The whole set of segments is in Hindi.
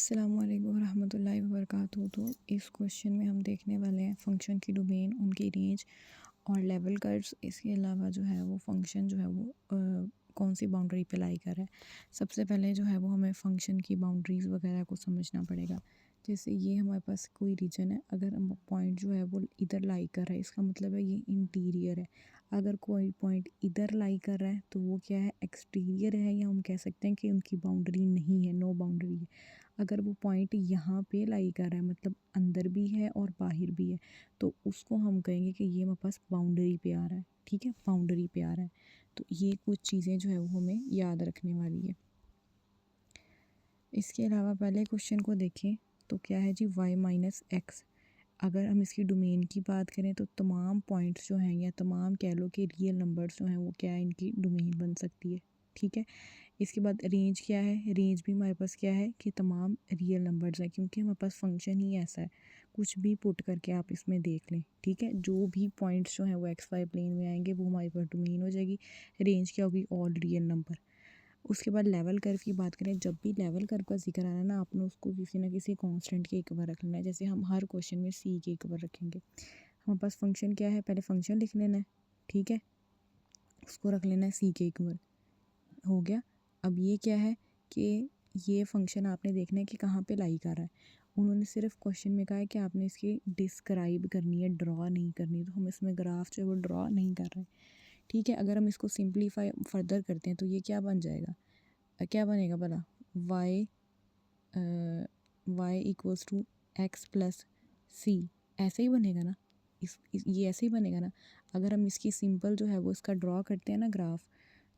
अस्सलामुअलैकुम रहमतुल्लाहि व बरकातहू। तो इस क्वेश्चन में हम देखने वाले हैं फंक्शन की डोमेन, उनकी रेंज और लेवल कर्व्स। इसके अलावा जो है वो फंक्शन जो है वो कौन सी बाउंड्री पे लाई कर है। सबसे पहले जो है वो हमें फंक्शन की बाउंड्रीज़ वगैरह को समझना पड़ेगा। जैसे ये हमारे पास कोई रीजन है, अगर हम पॉइंट जो है वो इधर लाई कर रहा है, इसका मतलब है ये इंटीरियर है। अगर कोई पॉइंट इधर लाई कर रहा है तो वो क्या है, एक्सटीरियर है, या हम कह सकते हैं कि उनकी बाउंड्री नहीं है, नो बाउंड्री है। अगर वो पॉइंट यहाँ पे लाई कर रहा है, मतलब अंदर भी है और बाहर भी है, तो उसको हम कहेंगे कि ये हमारे पास बाउंड्री पे आ रहा है। ठीक है, बाउंड्री पे आ रहा है। तो ये कुछ चीज़ें जो है वो हमें याद रखने वाली है। इसके अलावा पहले क्वेश्चन को देखें तो क्या है जी, y माइनस एक्स। अगर हम इसकी डोमेन की बात करें तो तमाम पॉइंट्स जो हैं, या तमाम कह लो कि रियल नंबर्स जो हैं, वो क्या है, इनकी डोमेन बन सकती है। ठीक है। इसके बाद रेंज क्या है, रेंज भी हमारे पास क्या है कि तमाम रियल नंबर्स हैं, क्योंकि हमारे पास फंक्शन ही ऐसा है। कुछ भी पुट करके आप इसमें देख लें। ठीक है, जो भी पॉइंट्स जो हैं वो एक्स वाई प्लेन में आएंगे वो हमारे पास डोमेन हो जाएगी। रेंज क्या होगी, ऑल रियल नंबर। उसके बाद लेवल कर्व की बात करें, जब भी लेवल कर्व का जिक्र आना ना, आपने उसको किसी ना किसी कांस्टेंट के इक्वल रख लेना है। जैसे हम हर क्वेश्चन में सी के इक्वल रखेंगे। हमारे पास फंक्शन क्या है, पहले फंक्शन लिख लेना है। ठीक है, उसको रख लेना है सी के इक्वल। हो गया। अब ये क्या है कि ये फंक्शन आपने देखना है कि कहाँ पे लाई कर रहा है। उन्होंने सिर्फ क्वेश्चन में कहा है कि आपने इसकी डिस्क्राइब करनी है, ड्रॉ नहीं करनी। तो हम इसमें ग्राफ जो है वो ड्रॉ नहीं कर रहे। ठीक है, अगर हम इसको सिंप्लीफाई फर्दर करते हैं तो ये क्या बन जाएगा, क्या बनेगा भला, y y equals to x plus c. ऐसे ही बनेगा ना, ये ऐसे ही बनेगा ना। अगर हम इसकी सिंपल जो है वो इसका ड्रॉ करते हैं ना ग्राफ,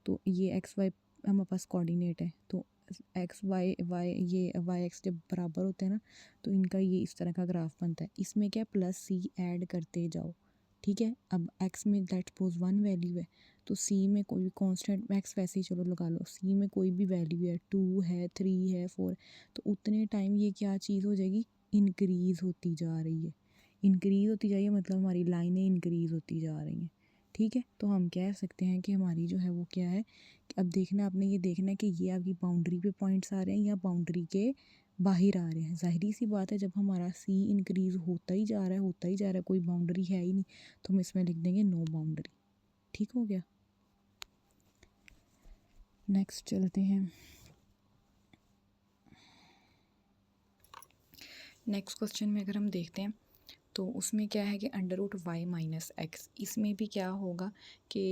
तो ये एक्स वाई हमारे पास कोऑर्डिनेट है, तो एक्स वाई वाई ये वाई एक्स जब बराबर होते हैं ना, तो इनका ये इस तरह का ग्राफ बनता है। इसमें क्या प्लस सी ऐड करते जाओ। ठीक है, अब एक्स में लेट्स सपोज 1 वैल्यू है, तो सी में कोई भी कांस्टेंट, एक्स वैसे ही चलो लगा लो, सी में कोई भी वैल्यू है, 2 है, 3 है, 4, तो उतने टाइम ये क्या चीज़ हो जाएगी, इंक्रीज़ होती जा रही है। इंक्रीज़ होती जाइए मतलब हमारी लाइनें इंक्रीज़ होती जा रही हैं। ठीक है, तो हम कह सकते हैं कि हमारी जो है वो क्या है कि अब देखना, आपने ये देखना है कि ये आपकी बाउंड्री पे पॉइंट्स आ रहे हैं या बाउंड्री के बाहर आ रहे हैं। ज़ाहिरी सी बात है, जब हमारा सी इंक्रीज़ होता ही जा रहा है, होता ही जा रहा है, कोई बाउंड्री है ही नहीं, तो हम इसमें लिख देंगे नो बाउंड्री। ठीक हो गया। नेक्स्ट चलते हैं। नेक्स्ट क्वेश्चन में अगर हम देखते हैं तो उसमें क्या है कि under root Y minus X. इसमें भी क्या होगा कि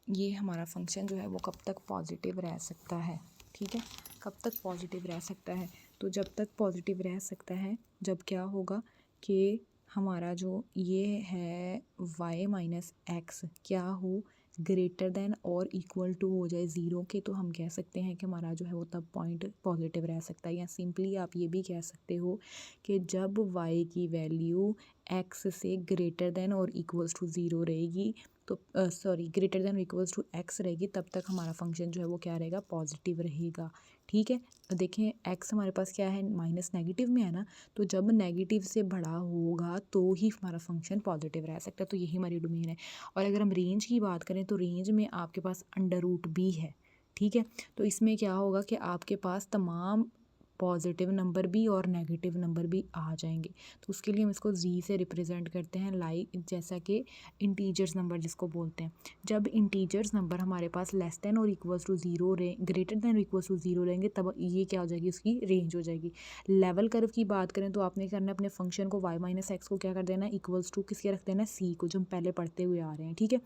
ये हमारा फंक्शन जो है वो कब तक पॉजिटिव रह सकता है। ठीक है, कब तक पॉजिटिव रह सकता है, तो जब तक पॉजिटिव रह सकता है जब क्या होगा कि हमारा जो ये है वाई माइनस एक्स क्या हो, ग्रेटर देन और इक्वल टू हो जाए ज़ीरो के, तो हम कह सकते हैं कि हमारा जो है वो तब पॉइंट पॉजिटिव रह सकता है। या सिंपली आप ये भी कह सकते हो कि जब y की वैल्यू x से ग्रेटर देन और इक्वल्स टू ज़ीरो रहेगी, तो सॉरी ग्रेटर देन और इक्वल्स टू x रहेगी, तब तक हमारा फंक्शन जो है वो क्या रहेगा, पॉजिटिव रहेगा। ठीक है, देखें x हमारे पास क्या है, माइनस नेगेटिव में है ना, तो जब नेगेटिव से बड़ा होगा तो ही हमारा फंक्शन पॉजिटिव रह सकता है। तो यही हमारी डोमेन है। और अगर हम रेंज की बात करें तो रेंज में आपके पास अंडर रूट भी है। ठीक है, तो इसमें क्या होगा कि आपके पास तमाम पॉजिटिव नंबर भी और नेगेटिव नंबर भी आ जाएंगे। तो उसके लिए हम इसको जी से रिप्रेजेंट करते हैं, लाइक जैसा कि इंटीजर्स नंबर जिसको बोलते हैं। जब इंटीजर्स नंबर हमारे पास लेस देन और इक्वल्स टू ज़ीरो रहे, ग्रेटर देन और इक्वल्स टू ज़ीरो रहेंगे, तब ये क्या हो जाएगी, उसकी रेंज हो जाएगी। लेवल कर्व की बात करें तो आपने करना है अपने फंक्शन को वाई माइनस एक्स को क्या कर देना है, इक्वल्स टू किसके रख देना है, सी को, जो हम पहले पढ़ते हुए आ रहे हैं। ठीक है,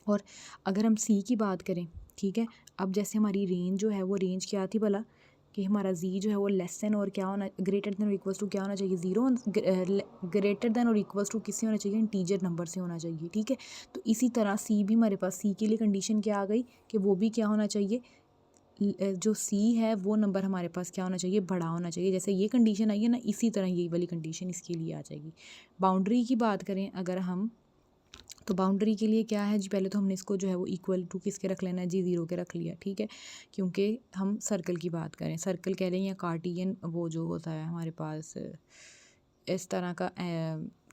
और अगर हम सी की बात करें, ठीक है, अब जैसे हमारी रेंज जो है वो रेंज क्या थी भला, कि हमारा जी जो है वो लेस देन और क्या होना, ग्रेटर देन और इक्वल्स टू क्या होना चाहिए, ज़ीरो, ग्रेटर देन और इक्वल्स टू किससे होना चाहिए, इंटीजर नंबर से होना चाहिए। ठीक है, तो इसी तरह सी भी हमारे पास, सी के लिए कंडीशन क्या आ गई कि वो भी क्या होना चाहिए, जो सी है वो नंबर हमारे पास क्या होना चाहिए, बड़ा होना चाहिए। जैसे ये कंडीशन आई है ना, इसी तरह यही वाली कंडीशन इसके लिए आ जाएगी। बाउंड्री की बात करें अगर हम, तो बाउंड्री के लिए क्या है जी, पहले तो हमने इसको जो है वो इक्वल टू किसके रख लेना है जी, ज़ीरो के रख लिया। ठीक है, क्योंकि हम सर्कल की बात करें, सर्कल कह लें या कार्टियन वो जो होता है हमारे पास इस तरह का,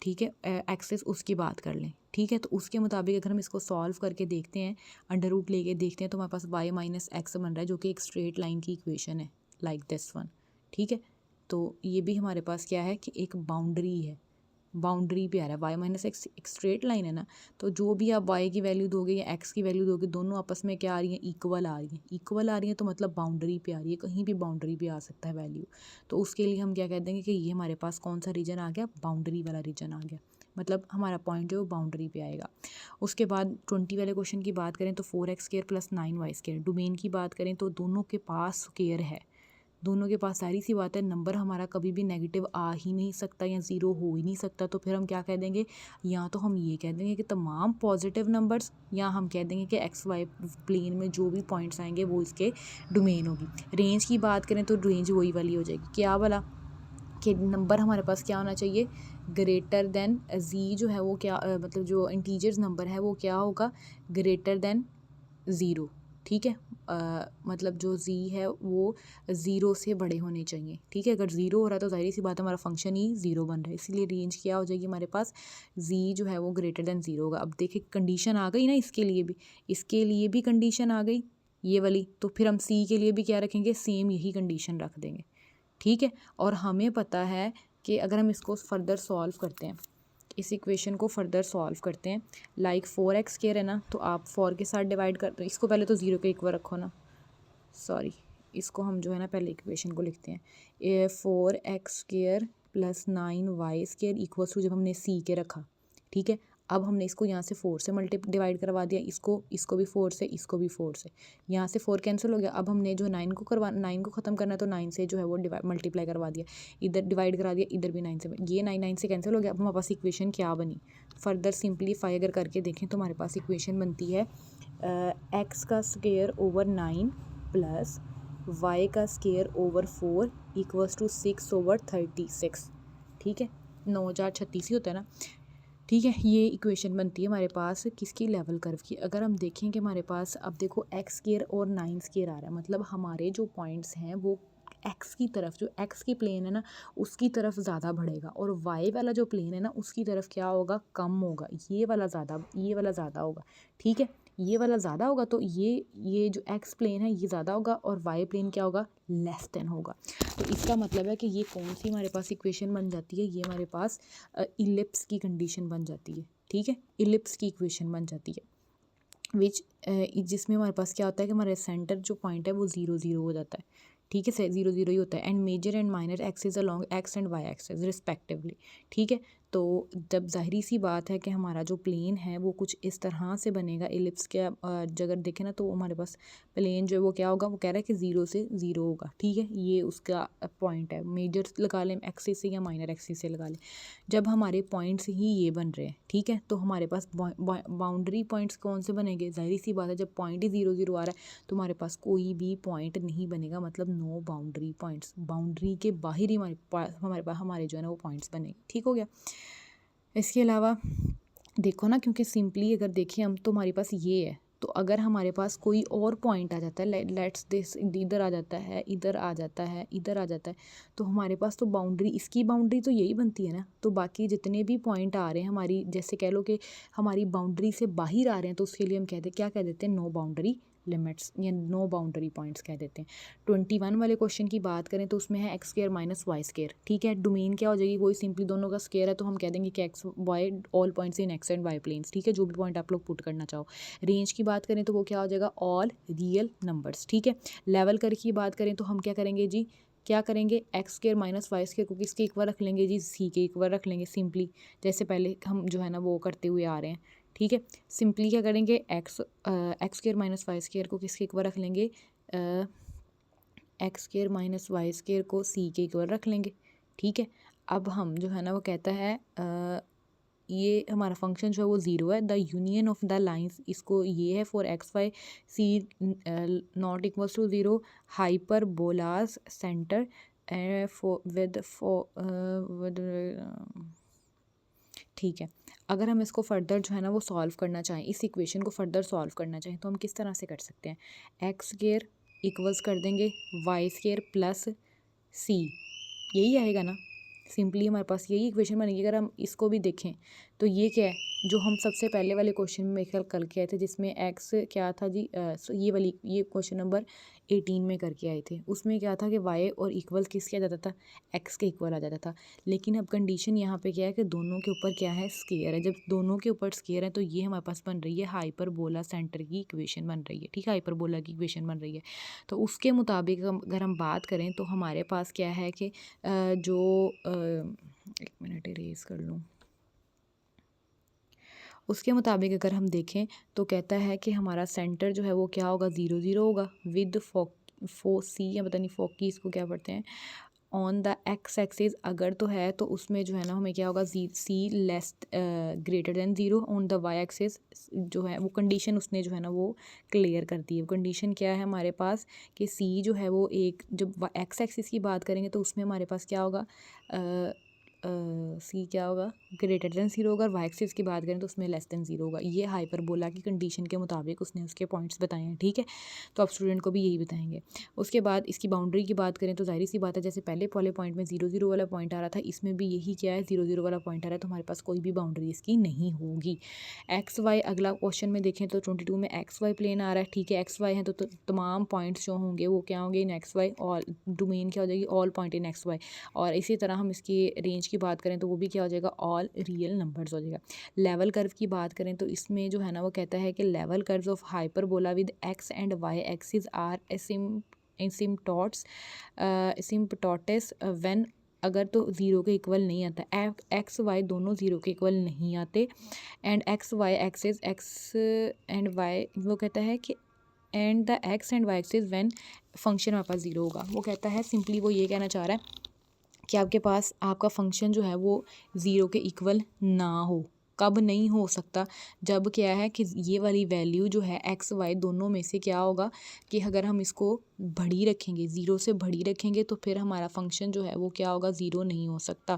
ठीक है, एक्सेस, उसकी बात कर लें। ठीक है, तो उसके मुताबिक अगर हम इसको सॉल्व करके देखते हैं, अंडर रूट लेके देखते हैं, तो हमारे पास वाई माइनस एक्स बन रहा है, जो कि एक स्ट्रेट लाइन की इक्वेशन है, लाइक दिस वन। ठीक है, तो ये भी हमारे पास क्या है कि एक बाउंड्री है, बाउंड्री पे आ रहा है। वाई माइनस एक्स एक स्ट्रेट लाइन है ना, तो जो भी आप वाई की वैल्यू दोगे या एक्स की वैल्यू दोगे, दोनों आपस में क्या आ रही हैं, इक्वल आ रही हैं। इक्वल आ रही हैं तो मतलब बाउंड्री पे आ रही है, कहीं भी बाउंड्री पे आ सकता है वैल्यू। तो उसके लिए हम क्या कह देंगे कि ये हमारे पास कौन सा रीजन आ गया, बाउंड्री वाला रीजन आ गया, मतलब हमारा पॉइंट जो है वो बाउंड्री पे आएगा। उसके बाद 20 वाले क्वेश्चन की बात करें तो 4x² प्लस 9y²। डोमेन की बात करें तो दोनों के पास स्क्वायर है, दोनों के पास, सारी सी बात है, नंबर हमारा कभी भी नेगेटिव आ ही नहीं सकता या ज़ीरो हो ही नहीं सकता। तो फिर हम क्या कह देंगे, या तो हम ये कह देंगे कि तमाम पॉजिटिव नंबर्स, या हम कह देंगे कि एक्स वाई प्लेन में जो भी पॉइंट्स आएंगे वो इसके डोमेन होगी। रेंज की बात करें तो रेंज वही वाली हो जाएगी, क्या वाला कि नंबर हमारे पास क्या होना चाहिए, ग्रेटर देन जी जो है वो क्या मतलब जो इंटीजर्स नंबर है वो क्या होगा, ग्रेटर देन ज़ीरो। ठीक है, मतलब जो जी है वो ज़ीरो से बड़े होने चाहिए। ठीक है, अगर ज़ीरो हो रहा है तो जाहिर सी बात है हमारा फंक्शन ही ज़ीरो बन रहा है, इसीलिए रेंज क्या हो जाएगी हमारे पास, जी जो है वो ग्रेटर देन ज़ीरो होगा। अब देखिए कंडीशन आ गई ना, इसके लिए भी कंडीशन आ गई ये वाली, तो फिर हम सी के लिए भी क्या रखेंगे, सेम यही कंडीशन रख देंगे। ठीक है, और हमें पता है कि अगर हम इसको फर्दर सॉल्व करते हैं, इस इक्वेशन को फर्दर सॉल्व करते हैं, लाइक 4x² है ना, तो आप 4 के साथ डिवाइड कर दो इसको, पहले तो 0 के इक्वल रखो ना, सॉरी, इसको हम जो है ना पहले इक्वेशन को लिखते हैं, 4x² plus 9y² equals to, जब हमने सी के रखा, ठीक है, अब हमने इसको यहाँ से 4 से डिवाइड करवा दिया, इसको भी 4 से, इसको भी 4 से, यहाँ से 4 कैंसिल हो गया। अब हमने जो 9 को ख़त्म करना है तो 9 से जो है वो मल्टीप्लाई करवा दिया, इधर डिवाइड करा दिया, इधर भी 9 से, ये 9 से कैंसिल हो गया। अब हमारे पास इक्वेशन क्या बनी, फर्दर सिंप्लीफाई अगर करके देखें तो हमारे पास इक्वेशन बनती है एक्स का स्क्वायर ओवर 9 प्लस वाई का स्क्वायर ओवर 4 इक्वल्स टू 6/36। ठीक है, 9×4 = 36 ही होता है ना। ठीक है, ये इक्वेशन बनती है हमारे पास किसकी, लेवल कर्व की। अगर हम देखें कि हमारे पास अब देखो x² और 9² आ रहा है, मतलब हमारे जो पॉइंट्स हैं वो एक्स की तरफ, जो एक्स की प्लेन है ना उसकी तरफ ज़्यादा बढ़ेगा, और वाई वाला जो प्लेन है ना उसकी तरफ क्या होगा, कम होगा। ये वाला ज़्यादा होगा। ठीक है, ये वाला ज़्यादा होगा तो ये जो एक्स प्लेन है ये ज़्यादा होगा, और वाई प्लेन क्या होगा, लेस देन होगा। तो इसका मतलब है कि ये कौन सी हमारे पास इक्वेशन बन जाती है, ये हमारे पास इलिप्स की कंडीशन बन जाती है। ठीक है, इलिप्स की इक्वेशन बन जाती है, जिसमें हमारे पास क्या होता है कि हमारे सेंटर जो पॉइंट है वो 0 हो जाता है। ठीक है, 0 ही होता है, and major and minor axis along X and Y axis respectively. ठीक है, तो जब जाहिरी सी बात है कि हमारा जो प्लेन है वो कुछ इस तरह से बनेगा इलिप्स के, अगर देखें ना तो हमारे पास प्लेन जो है वो क्या होगा, वो कह रहा है कि 0 से 0 होगा। ठीक है, ये उसका पॉइंट है, मेजर लगा लें एक्सिस से या माइनर एक्सिस से लगा लें। जब हमारे पॉइंट्स ही ये बन रहे हैं, ठीक है, तो हमारे पास बाउंड्री पॉइंट्स कौन से बनेंगे, जाहिर सी बात है जब पॉइंट ही 0 आ रहा है तो हमारे पास कोई भी पॉइंट नहीं बनेगा, मतलब नो बाउंड्री पॉइंट्स, बाउंड्री के बाहर ही हमारे जो है ना वो पॉइंट्स बनेंगे। ठीक हो गया। इसके अलावा देखो ना, क्योंकि सिंपली अगर देखें हम तो हमारे पास ये है, तो अगर हमारे पास कोई और पॉइंट आ जाता है, लेट्स दिस इधर आ जाता है, इधर आ जाता है, इधर आ जाता है, तो हमारे पास तो बाउंड्री, इसकी बाउंड्री तो यही बनती है ना। तो बाकी जितने भी पॉइंट आ रहे हैं हमारी, जैसे कह लो कि हमारी बाउंड्री से बाहर आ रहे हैं, तो उसके लिए हम क्या कह देते हैं, नो बाउंड्री लिमिट्स या नो बाउंड्री पॉइंट्स कह देते हैं। 21 वाले क्वेश्चन की बात करें तो उसमें है x² माइनस y²। ठीक है, डोमेन क्या हो जाएगी, वही सिंपली दोनों का स्क्वायर है, तो हम कह देंगे कि X Y all points in X and Y planes. ठीक है, जो भी पॉइंट आप लोग पुट करना चाहो। रेंज की बात करें तो वो क्या हो जाएगा, ऑल रियल नंबर्स। ठीक है, लेवल कर की बात करें तो हम क्या करेंगे जी, क्या करेंगे, x² माइनस y² को किसके इक्वल रख लेंगे जी, सी के इक्वल रख लेंगे, सिंपली जैसे पहले हम जो है ना वो करते हुए आ रहे हैं। ठीक है, सिंपली क्या करेंगे, x² माइनस y² को किसके इक्वल रख लेंगे, x² माइनस y² को सी के इक्वल रख लेंगे। ठीक है, अब हम जो है ना वो कहता है ये हमारा फंक्शन जो है वो 0 है, the union of the lines, इसको ये है for X Y C not equals to 0 hyperbolas centre with ठीक है, अगर हम इसको फर्दर जो है ना वो सॉल्व करना चाहें, इस इक्वेशन को फर्दर सॉल्व करना चाहें तो हम किस तरह से कर सकते हैं, x² इक्वल्स कर देंगे y² प्लस सी, यही आएगा ना, सिंपली हमारे पास यही इक्वेशन बनेगी। अगर हम इसको भी देखें तो ये क्या है, जो हम सबसे पहले वाले क्वेश्चन में मेरे ख्याल करके आए थे, जिसमें एक्स क्या था जी, ये क्वेश्चन नंबर 18 में करके आए थे, उसमें क्या था कि वाई और इक्वल किसके आ जाता था, एक्स के इक्वल आ जाता था। लेकिन अब कंडीशन यहाँ पे क्या है कि दोनों के ऊपर क्या है, स्केयर है। जब दोनों के ऊपर स्केयर है तो ये हमारे पास बन रही है हाइपरबोला सेंटर की इक्वेशन बन रही है, ठीक है, हाइपरबोला की इक्वेशन बन रही है। तो उसके मुताबिक अगर हम बात करें तो हमारे पास क्या है कि एक मिनट इरेज कर लूँ, उसके मुताबिक अगर हम देखें तो कहता है कि हमारा सेंटर जो है वो क्या होगा, 0 0 होगा विद सी, या पता नहीं फोकी इसको क्या पढ़ते हैं, ऑन द एक्स एक्सिस अगर तो है तो उसमें जो है ना हमें क्या होगा, c less greater than 0, on the y axis जो है वो कंडीशन उसने जो है ना वो क्लियर कर दी है। कंडीशन क्या है हमारे पास कि सी जो है वो एक, जब एक्स एक्सिस की बात करेंगे तो उसमें हमारे पास क्या होगा, सी क्या होगा, ग्रेटर देन 0 होगा, और वाई एक्सिस की बात करें तो उसमें लेस देन 0 होगा। ये हाइपरबोला की कंडीशन के मुताबिक उसने उसके पॉइंट्स बताए हैं, ठीक है। तो आप स्टूडेंट को भी यही बताएंगे। उसके बाद इसकी बाउंड्री की बात करें तो जाहिर सी बात है, जैसे पहले वाले पॉइंट में 0 0 वाला पॉइंट आ रहा था, इसमें भी यही क्या है, 0 0 वाला पॉइंट आ रहा है, तो हमारे पास कोई भी बाउंड्री इसकी नहीं होगी। एक्स वाई अगला क्वेश्चन में देखें तो 22 में एक्स वाई प्लेन आ रहा है, ठीक है, एक्स वाई है तो तमाम पॉइंट्स जो होंगे वो क्या होंगे, इन एक्स वाई, और डोमेन क्या हो जाएगी, all point in x Y. और इसी तरह हम इसकी रेंज की बात करें तो वो भी क्या हो जाएगा, ऑल रियल नंबर्स हो जाएगा। लेवल कर्व की बात करें तो इसमें जो है ना वो कहता है कि level curves of hyperbola with x and Y axis are asymptotes when, अगर तो 0 के इक्वल नहीं आता, एक्स वाई दोनों 0 के इक्वल नहीं आते, and X Y axis X and Y, वो कहता है कि and the X and Y axis when function हमारे पास 0 होगा। वो कहता है सिंपली वो ये कहना चाह रहा है कि आपके पास आपका फंक्शन जो है वो 0 के इक्वल ना हो। कब नहीं हो सकता, जब क्या है कि ये वाली वैल्यू जो है एक्स वाई दोनों में से क्या होगा कि अगर हम इसको बड़ी रखेंगे, 0 से बड़ी रखेंगे, तो फिर हमारा फंक्शन जो है वो क्या होगा, 0 नहीं हो सकता।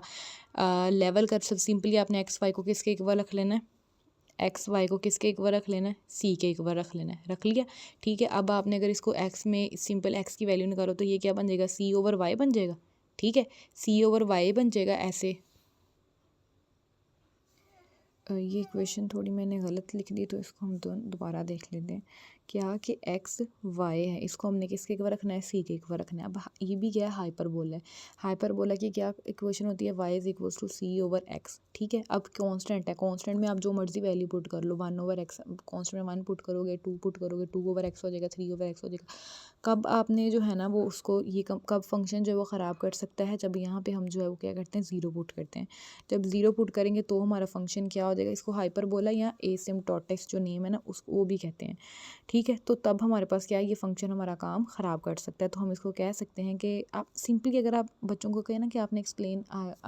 लेवल कर सब सिंपली आपने एक्स वाई को किसके इक्वल रख लेना है, एक्स वाई को किसके इक्वल रख लेना है, सी के इक्वल रख लेना है, रख लिया, ठीक है। अब आपने अगर इसको एक्स में सिंपल एक्स की वैल्यू निकालो तो ये क्या बन जाएगा, सी ओवर वाई बन जाएगा, ठीक है, सी ओवर वाई बन जाएगा ऐसे। ये इक्वेशन थोड़ी मैंने गलत लिख दी तो इसको हम दोबारा देख लेते हैं। क्या कि एक्स वाई है, इसको हमने किसके इक्वल रखना है, सी के इक्वल रखना है। अब ये भी क्या है, हाइपरबोला है। हाइपरबोला की क्या इक्वेशन होती है, Y is equals to C over X, ठीक है। अब कांस्टेंट है, कांस्टेंट में आप जो मर्जी वैल्यू पुट कर लो, 1 ओवर एक्स, कांस्टेंट में 1 पुट करोगे, 2 पुट करोगे, 2 ओवर एक्स हो जाएगा, 3 ओवर एक्स हो जाएगा। कब आपने जो है ना वो उसको ये कब फंक्शन जो है वो ख़राब कर सकता है, जब यहाँ पे हम जो है वो क्या करते हैं, 0 पुट करते हैं। जब 0 पुट करेंगे तो हमारा फंक्शन क्या हो जाएगा, इसको हाइपरबोला या एसिम्पटोटस जो नेम है ना उसको वो भी कहते हैं, ठीक है। तो तब हमारे पास क्या है, ये फंक्शन हमारा काम ख़राब कर सकता है। तो हम इसको कह सकते हैं कि आप सिंपली अगर आप बच्चों को कहें ना कि आपने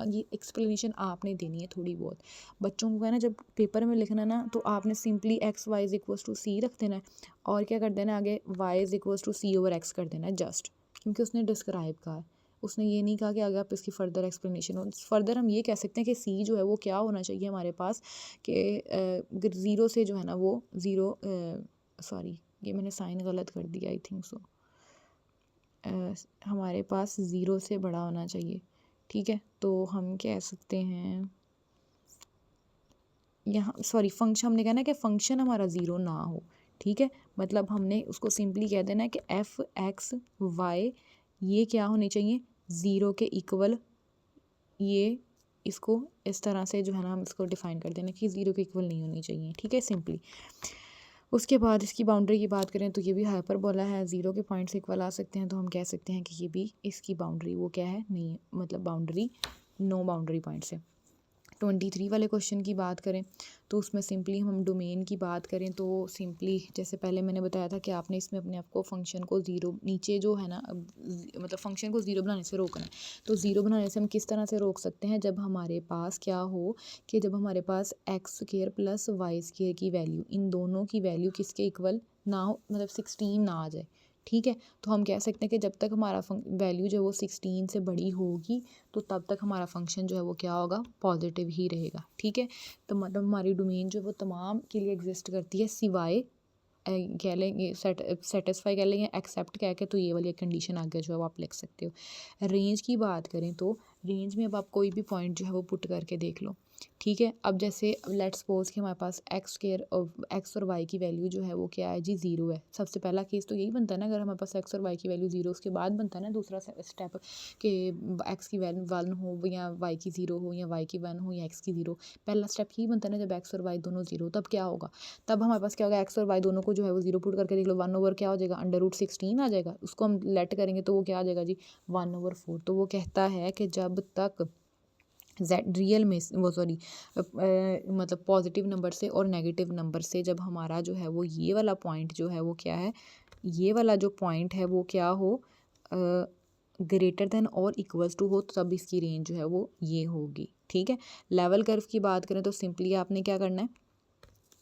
ये एक्सप्लेनेशन आपने देनी है थोड़ी बहुत, बच्चों को कहना जब पेपर में लिखना ना तो आपने simply x y is equals to c रख देना है, और क्या कर देना आगे, y is equals to C over x कर देना है जस्ट, क्योंकि उसने डिस्क्राइब कहा है, उसने ये नहीं कहा कि आगे आप इसकी फ़र्दर एक्सप्लेनेशन हो। फ़र्दर हम ये कह सकते हैं कि सी जो है वो क्या होना चाहिए हमारे पास कि 0 से जो है ना वो 0, सॉरी ये मैंने साइन गलत कर दिया, आई थिंक सो, हमारे पास 0 से बड़ा होना चाहिए, ठीक है। तो हम कह सकते हैं यहाँ, सॉरी फंक्शन हमने कहना है कि फ़ंक्शन हमारा 0 ना हो, ठीक है। मतलब हमने उसको सिंपली कह देना है कि एफ एक्स वाई ये क्या होने चाहिए, 0 के इक्वल, ये इसको इस तरह से जो है ना हम इसको डिफ़ाइन कर देना कि 0 के इक्वल नहीं होनी चाहिए, ठीक है, सिंपली। उसके बाद इसकी बाउंड्री की बात करें तो ये भी हाइपरबोला है, 0 के पॉइंट से इक्वल आ सकते हैं, तो हम कह सकते हैं कि ये भी इसकी बाउंड्री वो क्या है, नहीं, मतलब बाउंड्री नो बाउंड्री पॉइंट्स है। 23 वाले क्वेश्चन की बात करें तो उसमें सिंपली हम डोमेन की बात करें तो सिंपली जैसे पहले मैंने बताया था कि आपने इसमें अपने आप को फंक्शन को 0 नीचे जो है ना, मतलब फंक्शन को 0 बनाने से रोकना है। तो 0 बनाने से हम किस तरह से रोक सकते हैं, जब हमारे पास क्या हो कि जब हमारे पास x square plus Y square की वैल्यू, इन दोनों की वैल्यू किसके इक्वल ना हो, मतलब 16 ना आ जाए, ठीक है। तो हम कह सकते हैं कि जब तक हमारा वैल्यू जो है वो 16 से बड़ी होगी तो तब तक हमारा फंक्शन जो है वो क्या होगा, पॉजिटिव ही रहेगा, ठीक है। तो मतलब हमारी डोमेन जो है वो तमाम के लिए एग्जिस्ट करती है सिवाय कह लेंगे सेटिस्फाई कह लेंगे, एक्सेप्ट कह के, तो ये वाली कंडीशन आगे जो है वो आप लिख सकते हो। रेंज की बात करें तो रेंज में अब आप कोई भी पॉइंट जो है वो पुट करके देख लो, ठीक है। अब जैसे लेट्स सपोज कि हमारे पास एक्स और वाई की वैल्यू जो है वो क्या है जी, 0 है। सबसे पहला केस तो यही बनता है ना, अगर हमारे पास एक्स और वाई की वैल्यू 0, उसके बाद बनता है ना दूसरा स्टेप कि एक्स की वैल्यू 1 हो या वाई की 0 हो या वाई की 1 हो या एक्स की 0। पहला स्टेप यही बनता है ना, जब एक्स और वाई दोनों 0, तब क्या होगा, तब हमारे पास क्या होगा, एक्स और वाई दोनों को जो है वो 0 पुट करके देख लो, 1/, क्या हो जाएगा, √16 आ जाएगा। उसको हम लेट करेंगे तो वो क्या आ जाएगा जी, 1/4। तो वो कहता है कि जब तक जेड रियल में वो सॉरी मतलब पॉजिटिव नंबर से और नेगेटिव नंबर से जब हमारा जो है वो ये वाला पॉइंट जो है वो क्या है, ये वाला जो पॉइंट है वो क्या हो, ग्रेटर देन और इक्वल्स टू हो, तो तब इसकी रेंज जो है वो ये होगी, ठीक है। लेवल कर्व की बात करें तो सिंपली आपने क्या करना है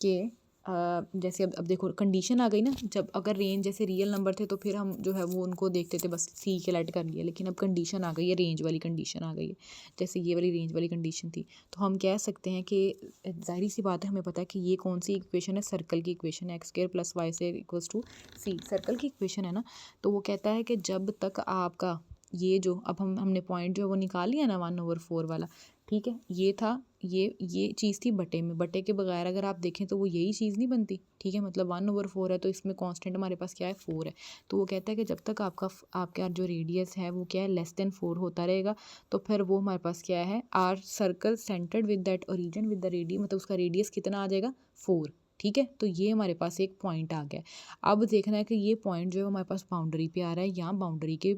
कि जैसे अब देखो कंडीशन आ गई ना, जब अगर रेंज जैसे रियल नंबर थे तो फिर हम जो है वो उनको देखते थे, बस सी के लेट कर लिया, लेकिन अब कंडीशन आ गई है, रेंज वाली कंडीशन आ गई है, जैसे ये वाली रेंज वाली कंडीशन थी, तो हम कह सकते हैं कि जाहिर सी बात है, हमें पता है कि ये कौन सी इक्वेशन है, सर्कल की इक्वेशन है, x² + y² equals to C, circle की इक्वेशन है ना। तो वो कहता है कि जब तक आपका ये जो अब हमने पॉइंट जो है वो निकाल लिया ना 1/4 वाला, ठीक है, ये था, ये चीज़ थी बटे में, बटे के बगैर अगर आप देखें तो वो यही चीज़ नहीं बनती, ठीक है। मतलब 1/4 है तो इसमें कांस्टेंट हमारे पास क्या है, 4 है। तो वो कहता है कि जब तक आपका जो रेडियस है वो क्या है, लेस देन 4 होता रहेगा, तो फिर वो हमारे पास क्या है, R circle centred with that origin with the radius, मतलब उसका रेडियस कितना आ जाएगा, 4, ठीक है। तो ये हमारे पास एक पॉइंट आ गया। अब देखना है कि ये पॉइंट जो है हमारे पास बाउंड्री पे आ रहा है या बाउंड्री के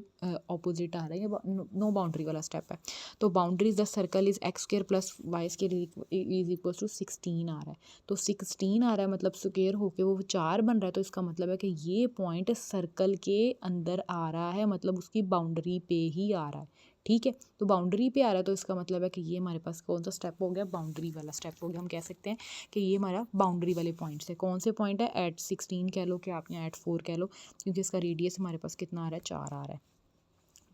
ऑपोजिट आ रहा है, या नो बाउंड्री वाला स्टेप है। तो boundary the circle is x² + y² is equal to 16 आ रहा है। तो 16 आ रहा है मतलब स्क्वेयर होके वो 4 बन रहा है, तो इसका मतलब है कि ये पॉइंट सर्कल के अंदर आ रहा है, मतलब उसकी बाउंड्री पे ही आ रहा है, ठीक है। तो बाउंड्री पे आ रहा है तो इसका मतलब है कि ये हमारे पास कौन सा स्टेप हो गया, बाउंड्री वाला स्टेप हो गया। हम कह सकते हैं कि ये हमारा बाउंड्री वाले पॉइंट्स है। कौन से पॉइंट है, एट 16 कह लो, कि आप यहाँ एट 4 कह लो, क्योंकि इसका रेडियस हमारे पास कितना आ रहा है, 4 आ रहा है।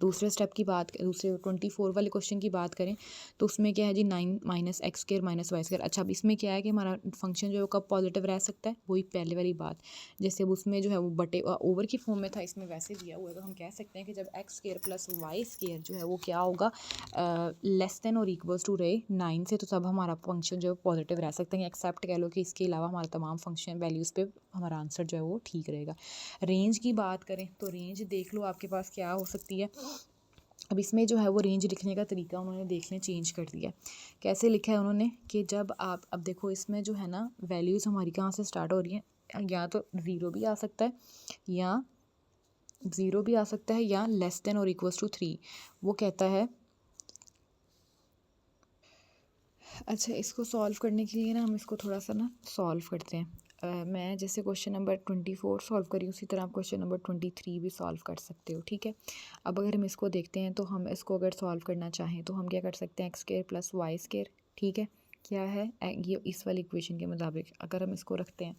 दूसरे स्टेप की बात, दूसरे 24 वाले क्वेश्चन की बात करें तो उसमें क्या है जी, 9 - x² - y²। अच्छा, अब इसमें क्या है कि हमारा फंक्शन जो है वो कब पॉजिटिव रह सकता है, वही पहले वाली बात, जैसे अब उसमें जो है वो बटे ओवर की फॉर्म में था, इसमें वैसे दिया हुआ है, तो हम कह सकते हैं कि जब x² + y² जो है वो क्या होगा, लेस देन और इक्वल्स टू रहे 9 से, तो तब हमारा फंक्शन जो है पॉजिटिव रह सकते हैं, एक्सेप्ट कह लो कि इसके अलावा हमारा तमाम फंक्शन वैल्यूज़ पे हमारा आंसर जो है वो ठीक रहेगा। रेंज की बात करें तो रेंज देख लो आपके पास क्या हो सकती है। अब इसमें जो है वो रेंज लिखने का तरीका उन्होंने देख लें चेंज कर दिया। कैसे लिखा है उन्होंने कि जब आप अब देखो इसमें जो है ना वैल्यूज़ हमारी कहाँ से स्टार्ट हो रही हैं, या तो 0 भी आ सकता है, या 0 भी आ सकता है, या लेस देन और इक्वल्स टू 3। वो कहता है, अच्छा इसको सॉल्व करने के लिए ना हम इसको थोड़ा सा ना सॉल्व करते हैं। मैं जैसे क्वेश्चन नंबर 24 सॉल्व करी उसी तरह आप क्वेश्चन नंबर 23 भी सॉल्व कर सकते हो, ठीक है। अब अगर हम इसको देखते हैं तो हम इसको अगर सॉल्व करना चाहें तो हम क्या कर सकते हैं, x² + y², ठीक है, क्या है ये इस वाली इक्वेशन के मुताबिक अगर हम इसको रखते हैं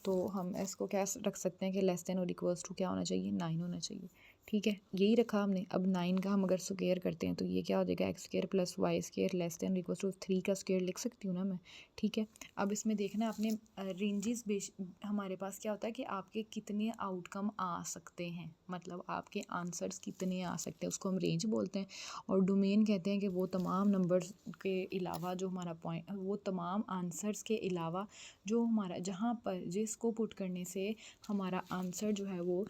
तो हम इसको क्या रख सकते हैं कि लेस देन और इक्वल्स टू क्या होना चाहिए, 9 होना चाहिए, ठीक है। यही रखा हमने। अब 9 का हम अगर स्क्वायर करते हैं तो ये क्या हो जाएगा, x² + y² less than equals to 3 का स्क्वायर लिख सकती हूँ ना मैं, ठीक है। अब इसमें देखना आपने रेंजेस हमारे पास क्या होता है कि आपके कितने आउटकम आ सकते हैं, मतलब आपके आंसर्स कितने आ सकते हैं, उसको हम रेंज बोलते हैं। और डोमेन कहते हैं कि वो तमाम नंबर्स के अलावा जो हमारा पॉइंट, वो तमाम आंसर्स के अलावा जो हमारा जहाँ पर जिसको पुट करने से हमारा आंसर जो है वो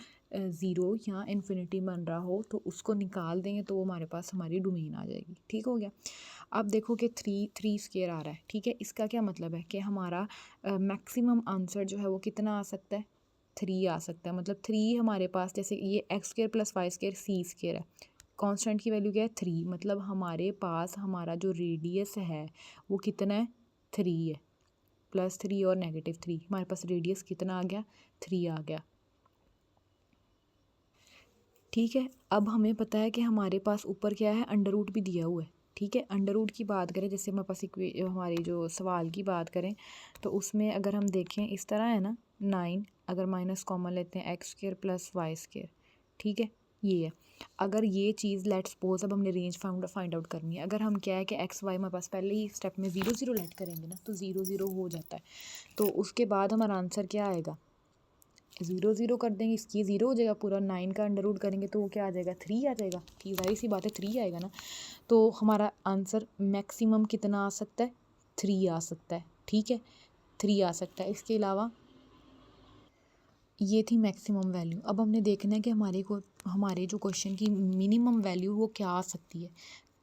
0 या इन्फिनिटी बन रहा हो, तो उसको निकाल देंगे तो वो हमारे पास हमारी डोमेन आ जाएगी, ठीक हो गया। अब देखो कि 3 स्क्वायर आ रहा है, ठीक है, इसका क्या मतलब है कि हमारा मैक्सिमम आंसर जो है वो कितना आ सकता है, 3 आ सकता है। मतलब 3 हमारे पास, जैसे ये x² + y² c² है, कांस्टेंट की वैल्यू क्या है, 3, मतलब हमारे पास हमारा जो रेडियस है वो कितना है, 3 है, +3 और -3, हमारे पास रेडियस कितना आ गया, 3 आ गया, ठीक है। अब हमें पता है कि हमारे पास ऊपर क्या है, अंडर रूट भी दिया हुआ है, ठीक है। अंडर रूट की बात करें, जैसे हमारे पास हमारी जो सवाल की बात करें तो उसमें अगर हम देखें इस तरह है ना, 9 अगर माइनस कॉमन लेते हैं, x² + y², ठीक है, ये है। अगर ये चीज़ लेट सपोज, अब हमने रेंज फाइंड आउट करनी है, अगर हम क्या है कि x y हमारे पास पहले ही स्टेप में 0 0 लेट करेंगे ना, तो 0 0 हो जाता है, तो उसके बाद हमारा आंसर क्या आएगा, ज़ीरो ज़ीरो कर देंगे, इसकी ज़ीरो हो जाएगा पूरा, 9 का अंडर रूट करेंगे तो वो क्या आ जाएगा, 3 आ जाएगा। ठीक, जाहिर सी बात है 3 आएगा ना। तो हमारा आंसर मैक्सिमम कितना आ सकता है, 3 आ सकता है। ठीक है, 3 आ सकता है। इसके अलावा ये थी मैक्सिमम वैल्यू। अब हमने देखना है कि हमारे जो क्वेश्चन की मिनिमम वैल्यू वो क्या आ सकती है।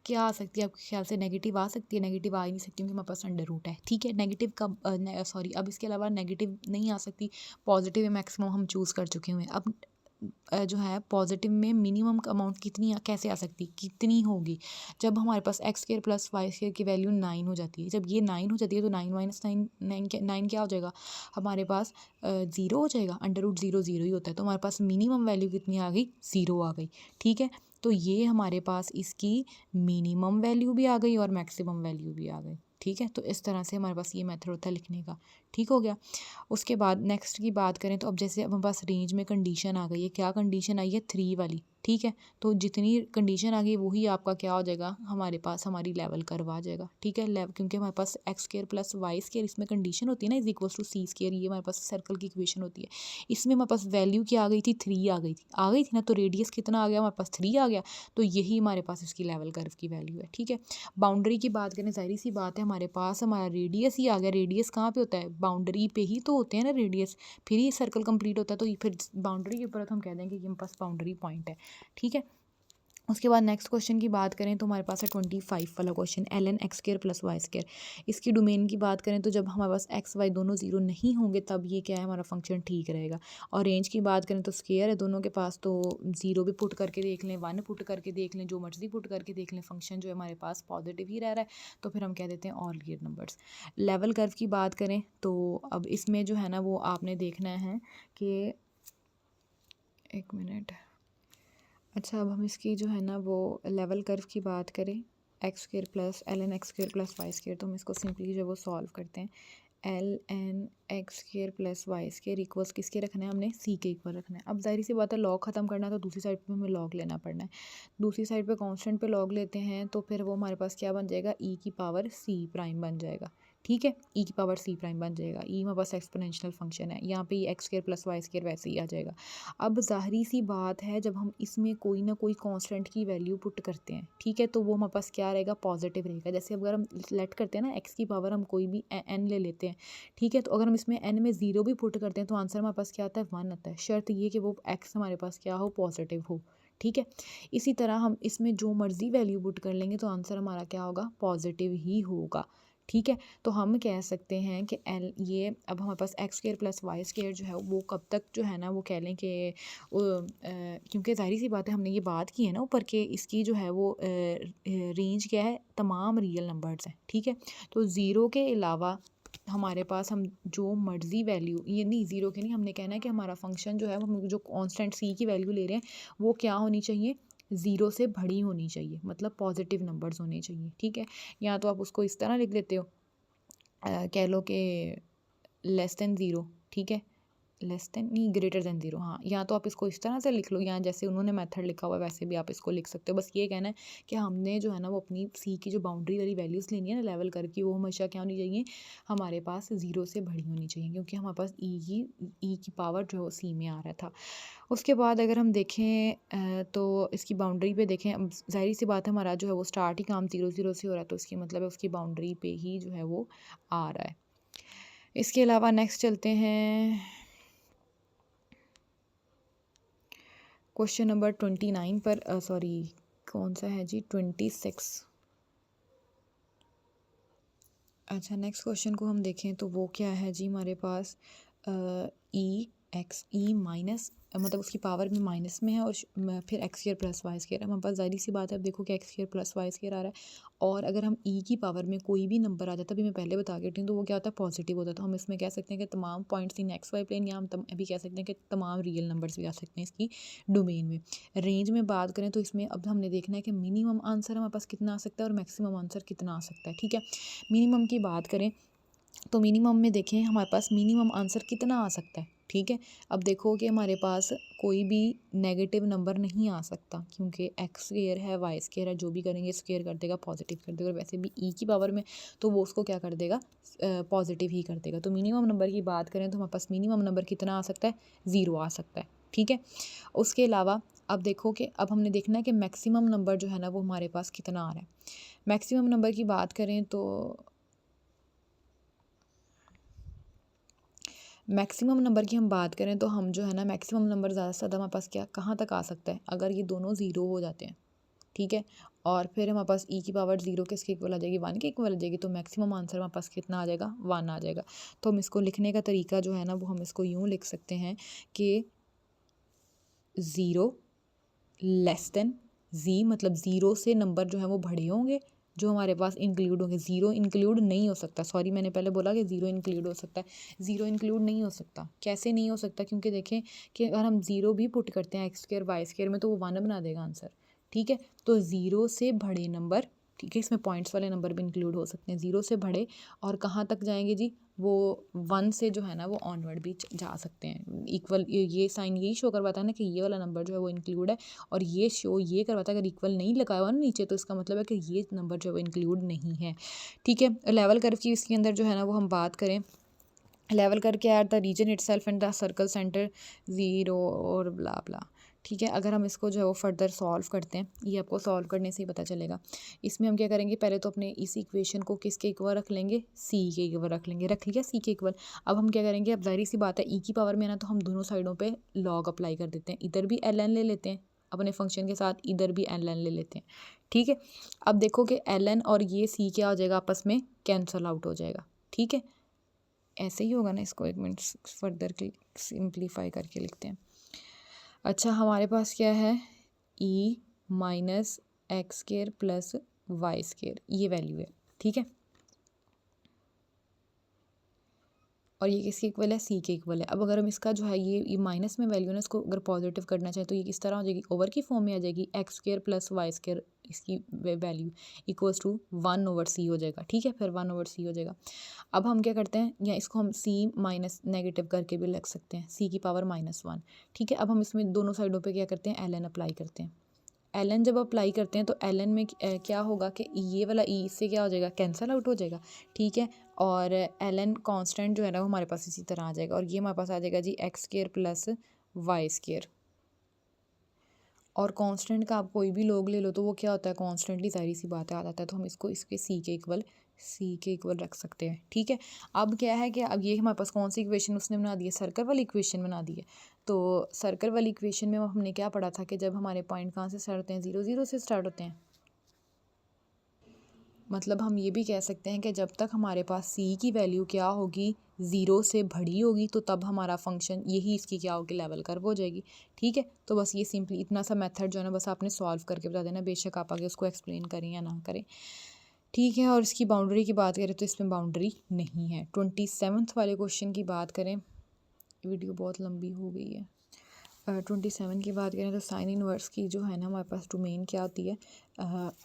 क्या आ सकती है आपके ख्याल से, नेगेटिव आ सकती है? नेगेटिव आ ही नहीं सकती क्योंकि हमारे पास अंडर रूट है। ठीक है, नेगेटिव का सॉरी, अब इसके अलावा नेगेटिव नहीं आ सकती। पॉजिटिव या मैक्सिमम हम चूज़ कर चुके हुए हैं। अब जो है पॉजिटिव में मिनिमम अमाउंट कितनी कैसे आ सकती, कितनी होगी? जब हमारे पास x square plus Y square की वैल्यू 9 हो जाती है। जब ये 9 हो जाती है तो 9 माइनस 9, 9 क्या हो जाएगा हमारे पास, 0 हो जाएगा। अंडर रूट 0 0 ही होता है। तो हमारे पास मिनिमम वैल्यू कितनी आ गई, 0 आ गई। ठीक है, तो ये हमारे पास इसकी मिनिमम वैल्यू भी आ गई और मैक्सिमम वैल्यू भी आ गई। ठीक है, तो इस तरह से हमारे पास ये मेथड होता है लिखने का। ठीक हो गया। उसके बाद नेक्स्ट की बात करें तो अब जैसे अब हमारे पास रेंज में कंडीशन आ गई है। क्या कंडीशन आई है, 3 वाली। ठीक है, तो जितनी कंडीशन आ गई वही आपका क्या हो जाएगा, हमारे पास हमारी लेवल कर्व आ जाएगा। ठीक है, क्योंकि हमारे पास x square plus Y square इसमें कंडीशन होती है ना, is equals to c square. ये हमारे पास सर्कल की इक्वेशन होती है। इसमें हमारे पास वैल्यू क्या आ गई थी, 3 आ गई थी ना। तो रेडियस कितना आ गया हमारे पास, 3 आ गया। तो यही हमारे पास इसकी लेवल कर्व की वैल्यू है। ठीक है, बाउंड्री की बात करें, जाहिर सी बात है हमारे पास हमारा रेडियस ही आ गया। रेडियस कहाँ पे होता है, बाउंड्री पे ही तो होते हैं ना रेडियस, फिर ही सर्कल कंप्लीट होता है। तो ये फिर बाउंड्री के ऊपर तो हम कह देंगे कि हमारे पास बाउंड्री पॉइंट है। ठीक है, उसके बाद नेक्स्ट क्वेश्चन की बात करें तो हमारे पास है 25 वाला question, L N X square plus Y square. इसकी डोमेन की बात करें तो जब हमारे पास एक्स वाई दोनों जीरो नहीं होंगे तब ये क्या है, हमारा फंक्शन ठीक रहेगा। और रेंज की बात करें तो स्क्वायर है दोनों के पास, तो जीरो भी पुट करके देख लें, 1 पुट करके देख लें, जो मर्जी पुट करके देख लें, फंक्शन जो है हमारे पास पॉजिटिव ही रह रहा है। तो फिर हम कह देते हैं all real numbers. Level curve की बात करें तो अब इसमें जो है ना वो आपने देखना है कि, एक मिनट, अच्छा अब हम इसकी जो है ना वो लेवल कर्व की बात करें, X square plus L N X square plus Y square, तो हम इसको सिंपली जो है वो सॉल्व करते हैं। L N X square plus Y square equals किसके रखना है, हमने सी के इक्वल रखना है। अब जाहिर सी बात है लॉग ख़त्म करना है तो दूसरी साइड पे हमें लॉग लेना पड़ना है। दूसरी साइड पे कांस्टेंट पे लॉग लेते हैं तो फिर वो हमारे पास क्या बन जाएगा, ई की पावर सी प्राइम बन जाएगा। ठीक है, ई की पावर सी प्राइम बन जाएगा। ई हमारे पास एक्सपोनेंशियल फंक्शन है, यहाँ पे ये X square plus Y square वैसे ही आ जाएगा। अब ज़ाहिरी सी बात है जब हम इसमें कोई ना कोई कांस्टेंट की वैल्यू पुट करते हैं, ठीक है, तो वो हमारे पास क्या रहेगा, पॉजिटिव रहेगा। जैसे अगर हम लेट करते हैं ना एक्स की पावर हम कोई भी एन ले लेते हैं, ठीक है, तो अगर हम इसमें एन में ज़ीरो भी पुट करते हैं तो आंसर हमारे पास क्या आता है, 1 आता है। शर्त ये कि वो एक्स हमारे पास क्या हो, पॉजिटिव हो। ठीक है, इसी तरह हम इसमें जो मर्ज़ी वैल्यू पुट कर लेंगे तो आंसर हमारा क्या होगा, पॉजिटिव ही होगा। ठीक है, तो हम कह सकते हैं कि एल ये अब हमारे पास x square plus Y square जो है वो कब तक जो है ना वो कह लें कि क्योंकि ज़ाहिर सी बात है हमने ये बात की है ना ऊपर के इसकी जो है वो रेंज क्या है, तमाम रियल नंबर्स हैं। ठीक है, तो ज़ीरो के अलावा हमारे पास हम जो मर्ज़ी वैल्यू, ये नहीं ज़ीरो के नहीं, हमने कहना है कि हमारा फंक्शन जो है हम जो कांस्टेंट सी की वैल्यू ले रहे हैं वो क्या होनी चाहिए, ज़ीरो से बड़ी होनी चाहिए, मतलब पॉजिटिव नंबर्स होने चाहिए। ठीक है, या तो आप उसको इस तरह लिख लेते हो, कह लो कि लेस देन ज़ीरो। ठीक है, लेस देन नहीं, ग्रेटर देन ज़ीरो। हाँ, या तो आप इसको इस तरह से लिख लो, या जैसे उन्होंने मेथड लिखा हुआ है वैसे भी आप इसको लिख सकते हो। बस ये कहना है कि हमने जो है ना वो अपनी सी की जो बाउंड्री वाली वैल्यूज़ लेनी है ना लेवल कर की, वो हमेशा क्या होनी चाहिए, हमारे पास ज़ीरो से बड़ी होनी चाहिए, क्योंकि हमारे पास ई की पावर जो सी में आ रहा था। उसके बाद अगर हम देखें तो इसकी बाउंड्री पे देखें, अब ज़ाहिर सी बात है हमारा जो है वो स्टार्ट ही काम 0 0 से हो रहा है, तो इसकी मतलब है उसकी बाउंड्री पे ही जो है वो आ रहा है। इसके अलावा नेक्स्ट चलते हैं क्वेश्चन नंबर 29 पर, सॉरी कौन सा है जी, 26। अच्छा, नेक्स्ट क्वेश्चन को हम देखें तो वो क्या है जी, हमारे पास ई एक्स ई माइनस, मतलब उसकी पावर भी माइनस में है, और फिर x square plus Y square है। हमारे पास ज़ाहिर सी बात है, अब देखो कि x square plus Y square आ रहा है, और अगर हम ई की पावर में कोई भी नंबर आ जाता है, अभी मैं पहले बता के हटी हूँ, तो वो क्या होता है, पॉजिटिव होता है। तो हम इसमें कह सकते हैं कि तमाम points in x y plane, या हम अभी कह सकते हैं कि तमाम रियल नंबर्स भी आ सकते हैं इसकी डोमेन में। रेंज में बात करें तो इसमें अब हमने देखना है कि मिनिमम आंसर हमारे पास कितना आ सकता है और मैक्सिमम आंसर कितना आ सकता है। ठीक है, मिनिमम की बात करें तो मिनिमम में देखें हमारे पास मिनिमम आंसर कितना आ सकता है, ठीक है। अब देखो कि हमारे पास कोई भी नेगेटिव नंबर नहीं आ सकता क्योंकि एक्स स्क्वायर है, वाई स्क्वायर है, जो भी करेंगे स्क्वायर कर देगा, पॉजिटिव कर देगा। और वैसे भी ई की पावर में तो वो उसको क्या कर देगा, पॉजिटिव ही कर देगा। तो मिनिमम नंबर की बात करें तो हमारे पास मिनिमम नंबर कितना आ सकता है, 0 आ सकता है। ठीक है। उसके अलावा अब देखो कि अब हमने देखना है कि मैक्सिमम नंबर जो है ना वो हमारे पास कितना आ रहा है। मैक्सिमम नंबर की बात करें तो मैक्सिमम नंबर की हम बात करें तो हम जो है ना मैक्सिमम नंबर ज़्यादा से ज़्यादा हमारे पास क्या कहाँ तक आ सकता है, अगर ये दोनों ज़ीरो हो जाते हैं। ठीक है। और फिर हमारे पास ई की पावर 0 किसके इक्वल आ जाएगी, 1 के इक्वल आ जाएगी। तो मैक्सिमम आंसर हमारे पास कितना आ जाएगा, 1 आ जाएगा। तो हम इसको लिखने का तरीका जो है ना वो हम इसको यूँ लिख सकते हैं कि 0 लेस देन जी, मतलब 0 से नंबर जो है वो बड़े होंगे जो हमारे पास इंक्लूड होंगे। 0 इंक्लूड नहीं हो सकता, सॉरी मैंने पहले बोला कि 0 इंक्लूड हो सकता है, 0 इंक्लूड नहीं हो सकता। कैसे नहीं हो सकता, क्योंकि देखें कि अगर हम 0 भी पुट करते हैं एक्स स्क्वायर वाई स्क्वायर में तो वो 1 बना देगा आंसर। ठीक है। तो 0 से बड़े नंबर, ठीक है, इसमें पॉइंट्स वाले नंबर भी इंक्लूड हो सकते हैं। 0 से बड़े और कहाँ तक जाएंगे जी, वो 1 से जो है ना वो ऑनवर्ड भी जा सकते हैं। इक्वल ये साइन यही शो करवाता है ना कि ये वाला नंबर जो है वो इंक्लूड है, और ये शो ये करवाता है अगर इक्वल नहीं लगाया हुआ ना नीचे तो इसका मतलब है कि ये नंबर जो है वो इंक्लूड नहीं है। ठीक है। लेवल कर्व की इसके अंदर जो है ना वो हम बात करें, लेवल करके at the region itself and the circle centre 0 और ब्ला ब्ला। ठीक है। अगर हम इसको जो है वो फर्दर सॉल्व करते हैं, ये आपको सॉल्व करने से ही पता चलेगा। इसमें हम क्या करेंगे, पहले तो अपने इस इक्वेशन को किसके इक्वल रख लेंगे, सी के इक्वल रख लेंगे। रख लिया सी के इक्वल। अब हम क्या करेंगे, अब जाहिर सी बात है ई की पावर में ना तो हम दोनों साइडों पे लॉग अप्लाई कर देते हैं। इधर भी एल एन ले लेते हैं अपने फंक्शन के साथ, इधर भी एल एन ले लेते हैं। ठीक है। अब देखो कि एल एन और ये सी क्या हो जाएगा, आपस में कैंसल आउट हो जाएगा। ठीक है। ऐसे ही होगा ना, इसको एक मिनट फर्दर सिंप्लीफाई करके लिखते हैं। अच्छा, हमारे पास क्या है, e minus x square plus Y square, ये वैल्यू है। ठीक है। और ये किसके इक्वल है, सी के इक्वल है। अब अगर हम इसका जो है ये माइनस में वैल्यू ना, इसको अगर पॉजिटिव करना चाहें तो ये किस तरह हो जाएगी, ओवर की फॉर्म में आ जाएगी। X square plus Y square इसकी value equals to 1 over c हो जाएगा। ठीक है। फिर 1 ओवर सी हो जाएगा। अब हम क्या करते हैं, या इसको हम सी माइनस नेगेटिव करके भी लिख सकते हैं, सी की पावर -1। ठीक है। अब हम इसमें दोनों साइडों पे क्या करते हैं, एल एन अप्लाई करते हैं। एल एन जब अप्लाई करते हैं तो एल एन में क्या होगा कि ये वाला ई इससे क्या हो जाएगा, कैंसल आउट हो जाएगा। ठीक है। और एल एन कॉन्स्टेंट जो है ना वो हमारे पास इसी तरह आ जाएगा, और ये हमारे पास आ जाएगा g x square plus Y square. और कांस्टेंट का आप कोई भी लोग ले लो तो वो क्या होता है, कांस्टेंटली सारी सी बातें आ जाता है। तो हम इसको इसके सी के इक्वल रख सकते हैं। ठीक है। अब क्या है कि अब ये हमारे पास कौन सी इक्वेशन उसने बना दी है, सर्कल वाली इक्वेशन बना दी है। तो सर्कल वाली इक्वेशन में हमने क्या पढ़ा था कि जब हमारे पॉइंट कहाँ से स्टार्ट होते हैं, 0 0 से स्टार्ट होते हैं। मतलब हम ये भी कह सकते हैं कि जब तक हमारे पास सी की वैल्यू क्या होगी, 0 से बड़ी होगी, तो तब हमारा फंक्शन यही इसकी क्या होगी, लेवल कर्व हो जाएगी। ठीक है। तो बस ये सिंपली इतना सा मेथड जो है ना बस आपने सॉल्व करके बता देना, बेशक आप आगे उसको एक्सप्लेन करें या ना करें। ठीक है। और इसकी बाउंड्री की बात करें तो इसमें बाउंड्री नहीं है। 27th वाले क्वेश्चन की बात करें, वीडियो बहुत लंबी हो गई है। 27 की बात करें तो साइन इनवर्स की जो है ना हमारे पास डोमेन क्या होती है,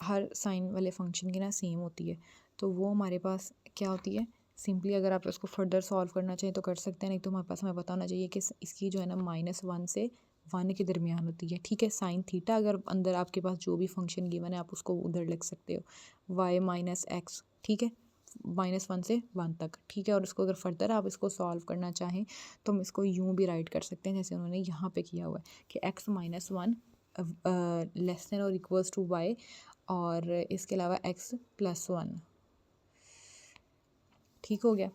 हर साइन वाले फंक्शन की ना सेम होती है। तो वो हमारे पास क्या होती है, सिंपली अगर आप इसको फर्दर सॉल्व करना चाहिए तो कर सकते हैं, नहीं तो हमारे पास हमें पता होना चाहिए कि इसकी जो है ना -1 से 1 के दरमियान होती है। ठीक है। साइन थीटा अगर अंदर आपके पास जो भी फंक्शन गिवन है आप उसको उधर लिख सकते हो, वाई माइनस एक्स। ठीक है। -1 से 1 तक। ठीक है। और इसको अगर फर्दर आप इसको सॉल्व करना चाहें तो हम इसको यूँ भी राइट कर सकते हैं जैसे उन्होंने यहाँ पे किया हुआ है कि x-1 लेस देन और इक्वल्स टू y, और इसके अलावा x+1। ठीक हो गया।